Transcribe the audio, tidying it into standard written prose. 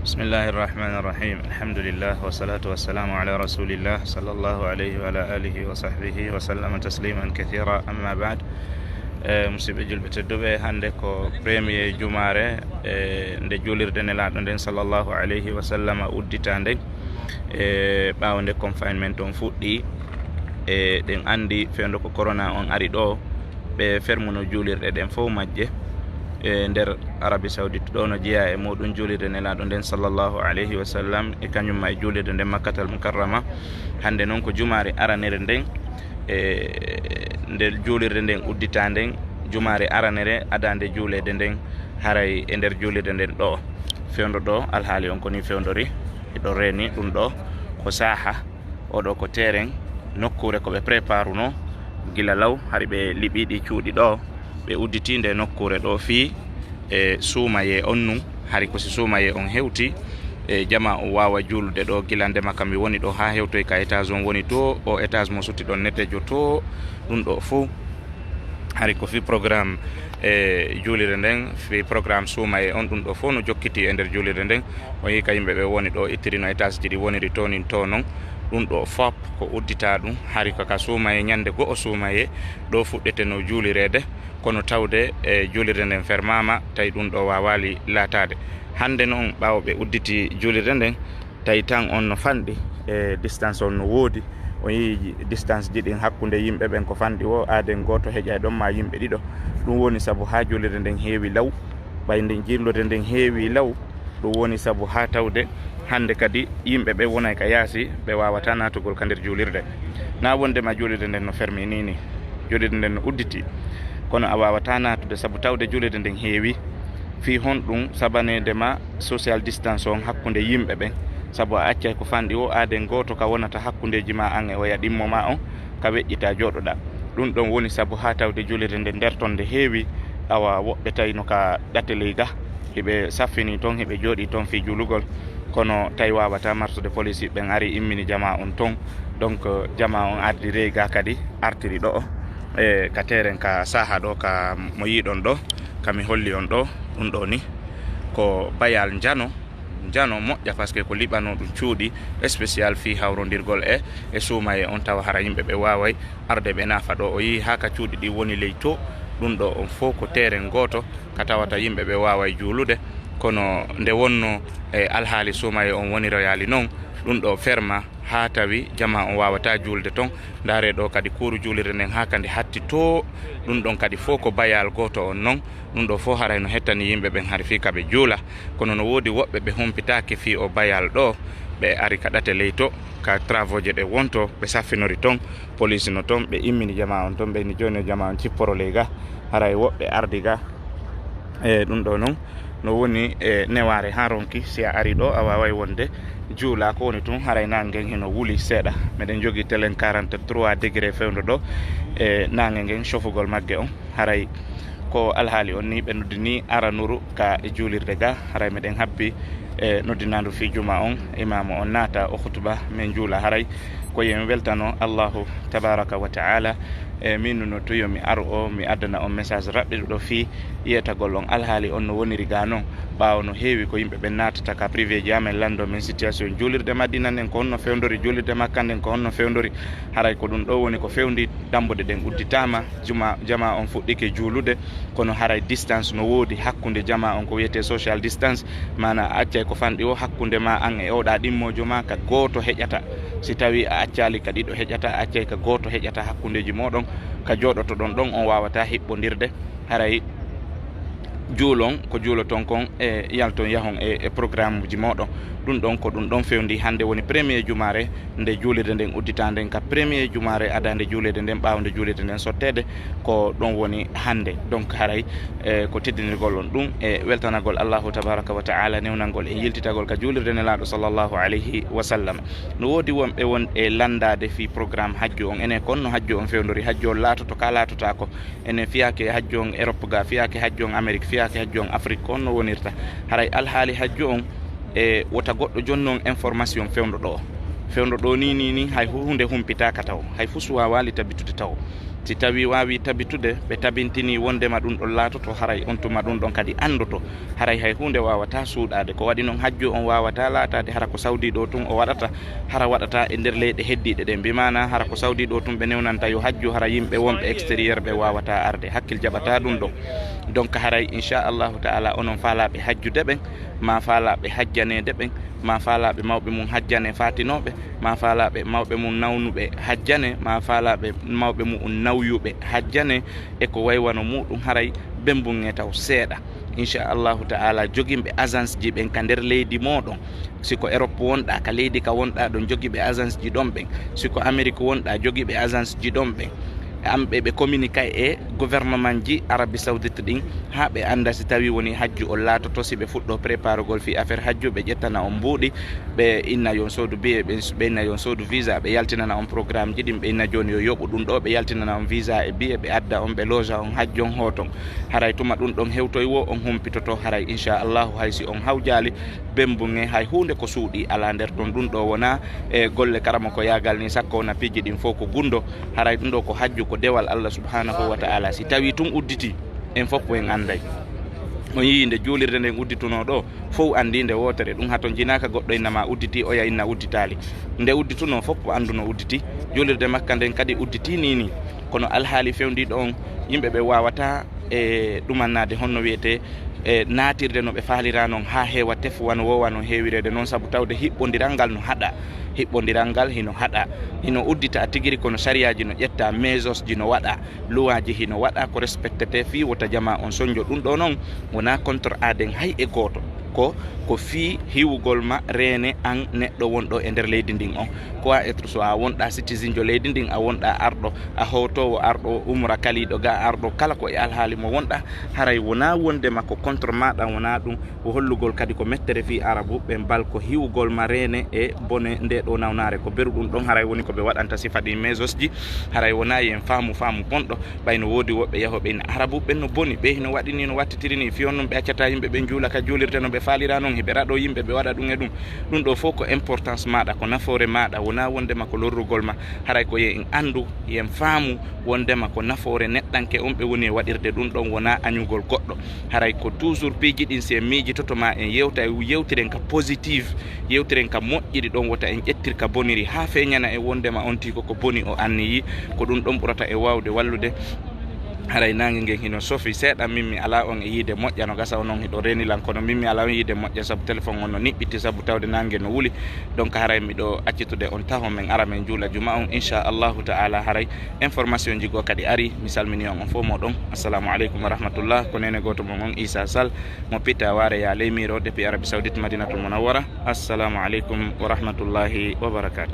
بسم الله الرحمن الرحيم. الحمد لله والصلاة والسلام على رسول الله صلى الله عليه وعلى آله وصحبه وسلم تسليما كثيرا. أما بعد، musidɓe julɓe tedduɓe, hande ko premier jumare nde julirde nelaɗo nden sallllahu alayhi wa sallam uddita nden ɓawo nde confinement on fuɗɗi ɗen andi fewndo ko corona on ari ɗo ɓe fermuno julirɗe ɗen fof majje nder Arabie Saoudite ɗo no jeeya e muɗum julirde nelaɗo nden sallllahu alayhi wa sallam e kañumma e julirde nden Makkatal Mukarrama. hande noon ko jumare aranere nden nde julirde nden uddita nden jumare aranere adande julede nden haray e nder julirde nden ɗo fewndo ɗo alhaali on koni fewndori eɗo reni ɗum ɗo ko saha oɗo ko terrain nokkure ko ɓe préparuno gila law hari ɓe liɓiɗi cuuɗi ɗo ɓe udditinde nokkure ɗo fi e suumaye on nun hari ko si suumaye on hewti e jama o wawa julude ɗo gila ndema kam mi woni ɗo ha hewtoy ka étage on woni to o étage mo sutti ɗon netejo to ɗum ɗo fo hari ko fi programme e julirde nden fi programme suumaye on ɗum ɗo fo no jokkiti e nder julirde nden o yi ka yimɓe ɓe woni ɗo ittirino étage ji ɗi woniri tonin to non ɗum ɗo fop ko uddita ɗum hari kaka suumaye ñande go'o suumaye ɗo fuɗɗete no julirede kono tawde e julirde nden fermama tawi ɗum ɗo wawali latade. hande noon ɓawo ɓe udditi julirde nden tawi tan on no fanɗi e distance on no woodi o yii distance ji ɗin hakkude yimɓe ɓen ko fanɗi o aaden goto heƴa ɗon ma yimɓe ɗiɗo. ɗum woni saabu ha julirde nden heewi law ɓay nden jirlode nden heewi law. ɗum woni saabu ha tawde hande kadi yimɓe ɓe wonay ka yaasi ɓe wawata natugol ka nder julirde na wondema julirde nden no ferminini julirde nden no udditi kono a wawata natude saabu tawde julirde nden heewi fi honɗum sabanedema social distance on hakkude yimɓe ɓen saabu a accay ko fanɗi o aaden goto ka wonata hakkudeji ma an e oya ɗimmo ma on ka weƴƴita joɗoɗa. ɗum ɗon woni saabu ha tawde julirde nde nder ton nde heewi awa woɓɓe tawino ka ɗateley ga hiɓe saffini toon hiɓe jooɗi toon fi julugol kono tawi wawata martude police ɓen ari immini jama on toon donc jama on ardi rey ga kadi artiri ɗo e ka teren ka saha ɗo ka mo yiɗon ɗo kami holli on ɗo ɗum ɗo ni ko bayal jano moƴƴa par ce que ko liɓano ɗum cuuɗi spécial fi hawrodirgol e suumaye on tawa hara yimɓe ɓe waway arde ɓe nafa ɗo o yi ha ka cuuɗi ɗi woni ley to ɗum ɗo on fof ko terrain goto ka tawata yimɓe ɓe waway juulude kono nde wonno e alhaali suumaye on woni royali noon ɗum ɗo ferma ha tawi jama on wawata julde toon ndaare ɗo kadi kuuru julirde nden ha kadi hatti to ɗum ɗon kadi fof ko bayal goto on noon ɗum ɗo fof haray no hettani yimɓe ɓen hari fi kaɓe juula kono no woodi woɓɓe ɓe humpitaki fi o bayal ɗo ɓe ari ka ɗate ley to ka travaux je ɗe wonto ɓe saffinori toon police no toon ɓe immini jama on toon ɓeyni joni jama on cipporo ley ga haray woɓɓe ardi ga e ɗum ɗo noon no woni e neware ha ronki si a ari ɗo a waway wonde juula ko woni tun haray nangue heno wuuli seeɗa. meɗen jogui telen 43 degré fewndo ɗo e nangue nguen chauffugol magge on haray ko alhaali on ni ɓe noddini aranuru ka e juulirde ga haray meɗen habbi e noddinandu fi juma on imamu on naata o hutuba min juula haray ko yen weltano allahu tabaraka wa taala e min no to yomi aru o mi addana on message raɓɓiɗo fi yetagol on alhaali on no woniri ga noon ɓawo no heewi ko yimɓe ɓe natata ka privé ji amen lando min situation julirde madina nden ko honno fewdori julirde makka nden ko honno fewdori haray ko ɗum ɗo woni ko fewndi dambude ɗen udditama jama on fuɗɗike juulude kono haray distance no woodi hakkude jama on ko wiyete social distance mana a accay ko fanɗi o hakkude ma an e oɗa ɗimmojo ma ka goto heƴata si tawi a accali ka ɗiɗo heƴata a accay ka goto heƴata hakkudeji moɗon ka jooɗoto ɗon ɗon on wawata hiɓɓodirde haray juulon ko juuloton kon e yalton yahon e programme ji moɗon ɗum ɗon ko ɗum ɗon fewndi hande woni premier jumare nde juulirde nden uddita nden ka premier jumare adande juulede nden ɓawde juulirde nden sottede ko ɗon woni hande. donc haray ko teddinirgol on ɗum e weltanagol allahu tabaraka wa taala newnalgol e yiltitagol ka juulirde nelaɗo sallllahu alayhi wa sallam. no woodi wonɓe won e landade fi programme hajju on enen konno hajju on fewdori hajju on latoto ka latota ko enen fiyake hajju on Europe ga fiyake hajju on Amérique fiyake hajju on Afrique on no wonirta haray alhaali hajju on e wota goɗɗo joni noon information fewndo ɗo ni hay hunde humpitaka taw hay fuu suwa wali tabitude taw si tawi wawi tabitude ɓe tabintini wondema ɗum ɗon laatoto haray on tuma ɗum ɗon kadi andoto haray hay hunde wawata suuɗade ko waɗi noon hajju on wawata laatade hara ko Saudi ɗo tun o waɗata hara waɗata e nder leyɗe heddiɗe ɗen mbimana hara ko Saudi ɗo tun ɓe newnanta yo hajju hara yimɓe wonɓe extérieur ɓe wawata arde hakkil jaɓata ɗum ɗon donc haray inchallahu taala onon faalaɓe hajjude ɓen ma faalaɓe hajjanede ɓen ma faalaɓe mawɓe mum hajjane fatinoɓe ma faalaɓe mawɓe mum nawnuɓe hajjane ma faalaɓe mawɓe mum nawyuɓe hajjane e ko waywano muɗum haray bembunge taw seeɗa inchallahu taala joguimɓe agence ji ɓen ka nder leydi moɗon siko Europe wonɗa ka leydi ka wonɗa ɗon joguiɓe agence ji ɗon ɓen siko Amérique wonɗa joguiɓe agence ji ɗon ɓen amɓe ɓe communique e gouvernement ji Arabie Saoudite ɗin ha ɓe anda si tawi woni hajju on laatoto si ɓe fuɗɗo préparugol fi affaire hajju ɓe ƴettana on mbuuɗi ɓe inna yon soodu billet ɓe inna yon soodu visa ɓe yaltinana on programme ji ɗin ɓe inna joni yo yoɓu ɗum ɗo ɓe yaltinana on visa e billet ɓe adda on ɓe loja on hajjon hoton haray tuma ɗum ɗon hewtoy wo on humpitoto haray inchallahu haysi on hawjali bembunge hay hunde ko suuɗi ala nder ton ɗum ɗo wona e golle karama ko yagal ni sakko wona piiji ɗin fof ko gundo haray ɗum ɗo ko hajju ko dewal Allah subhanahu wa ta'ala si tawi tun udditi en fof en anday on yii nde juulirde nden uddituno ɗo fof andi nde wotere ɗum haton jinaka goɗɗo innama udditi oya inna udditali nde uddituno fof anduno udditi juulirde makka nden kadi udditi ni kono alhaali fewdiɗo on yimɓe ɓe wawata e ɗumannade honno wiyete e naatirde no ɓe faalira noon ha heewa tefuwan wowa no heewirede noon saabu tawde hiɓɓodiral ngal no haɗa hiɓɓodiral ngal hino haɗa hino uddita tigiri kono sariyaji no ƴetta mesos ji no waɗa luwaji hino waɗa ko respectete fi wota jama on soñjo ɗum ɗo noon wona contre aden hay e goto ko fi hiwugol ma rene an neɗɗo wonɗo e nder leydi ndin on ko a être so a wonɗa citizen jo leydi ndin a wonɗa arɗo a howtowo arɗo umra kaliɗo ga arɗo kala ko e alhaali mo wonɗa haray wona wondema ko contre maɗa wona ɗum o hollugol kadi ko mettere fi arabu ɓe mbal ko hiwugol ma rene e bone nde ɗo nawnare ko beru ɗum ɗon haray woni ko ɓe waɗanta sifaɗi mesos ji haray wona yen faamu bonɗo ɓayno woodi woɓɓe yahoɓe ina arabu ɓen no boni ɓe hino waɗini no wattitiri ni fiyon num ɓe accata yimɓe ɓe juula ka juulirde no ɓe faalira noon heɓe raɗo yimɓe ɓe waɗa ɗum e ɗum ɗo fof ko importance maɗa ko nafoore maɗa wona wondema ko lorrugol ma haray ko yen andu yen faamu wondema ko nafoore neɗɗanke on ɓe woni e waɗirde ɗum ɗon wona añugol goɗɗo haray ko toujours piiji ɗin si en miijitoto ma en yewta yewtiren ka positive yewtiren ka moƴƴiri ɗon wota en ƴettir ka boniri ha feñana e wondema on tiko ko boni o anniyi ko ɗum ɗon ɓurata e wawde wallude haray nangue ngen hino sofi seeɗa min mi ala on e yiide moƴƴa no gasa o noon hiɗo renilan kono min mi ala on yiide moƴƴa saabu téléphone on no niɓɓitti saabu tawde nangue no wuuli donc haray miɗo accitude on taho men ara men juula juma on inchallahu taala haray information ji goo kadi ari mi salmini on fof moɗon assalamu aleykum wa rahmatullah ko nene goto mon on Issa Sall mo pitta ware ya leymiro depuis Arabie Saoudite Madinatul Munawwara assalamu aleykum wa rahmatullahi wa barakatuh.